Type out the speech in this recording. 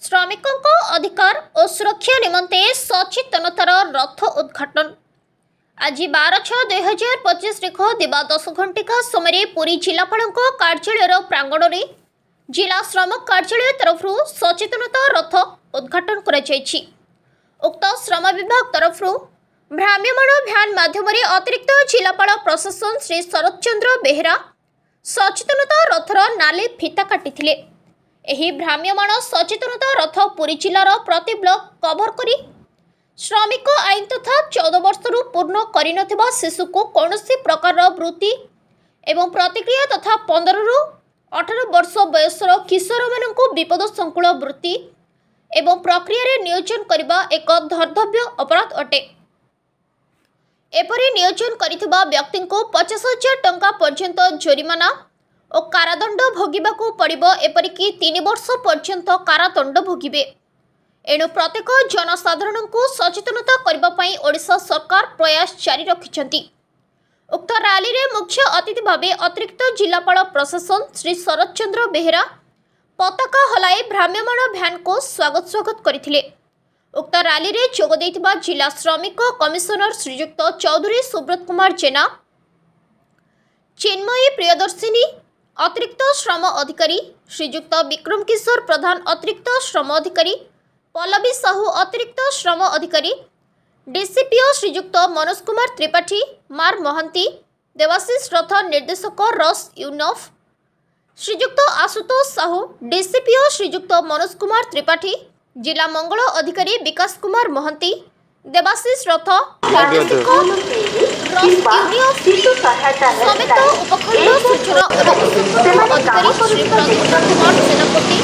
श्रमिकों अधिकार और सुरक्षा निमंते सचेतनतार रथ उद्घाटन आज 12/6/2025 रेख दिवा 10 घंटिका समय पुरी जिलापाल कार्यालय प्रांगण में जिला श्रम कार्यालय तरफ सचेतनता रथ उद्घाटन कर उक्त श्रम विभाग तरफ भ्राम्यमाण भ्यान माध्यम अतिरिक्त जिलापाल प्रशासन श्री शरद चंद्र बेहेरा सचेतनता रथर नाली फिता काटी एही भ्राम्यमाण सचेतनता रथ पुरी जिलार प्रति ब्लॉक कभर करी श्रमिक आईन तथा 14 वर्षरू पूर्ण कर शिशु को कौन प्रकार वृत्ति एवं प्रतिक्रिया तथा 15 ରୁ 18 वर्ष बयसर किशोर मानक विपद संकुल वृत्ति एवं प्रक्रिया नियोजन करने एक धर्तव्य अपराध अटे। एपरी नियोजन करिथिबा व्यक्ति को 50,000 टंका पर्यंत जोरिमाना और कारादंड भोगिबाकू पड़िबो। एपरिकी 3 वर्ष पर्यंत कारादंड भोगिबे। एणु प्रत्येक जनसाधारण को सचेतनता करबा पई ओडिशा सरकार प्रयास जारी रखिछंती। उक्त रैली रे मुख्य अतिथि भावे अतिरिक्त जिलापाल प्रशासन श्री शरद चंद्र बेहेरा पताका हलाई भ्राम्यमाण भ्यान को स्वागत करथिले। उक्त रैली रे जोग देइथिबा जिला श्रमिक कमिशनर श्रीयुक्त चौधरी सुब्रत कुमार जेना, चिन्मयी प्रियदर्शिनी अतिरिक्त श्रम अधिकारी, श्रीयुक्त विक्रम किशोर प्रधान अतिरिक्त श्रम अधिकारी, पल्लवी साहू अतिरिक्त श्रम अधिकारी, डीसीपीओ श्रीयुक्त मनोज कुमार त्रिपाठी, मार महांती, देवाशीष रथ निर्देशक रस यूनफ, श्रीयुक्त आशुतोष साहू, डीसीपीओ श्रीयुक्त मनोज कुमार त्रिपाठी, जिला मंगल अधिकारी विकास कुमार महांती, देवाशीष रथ निर्देशक समेत उपखंड सूचना और अधिकारी श्री प्रदीप कुमार सेनापति।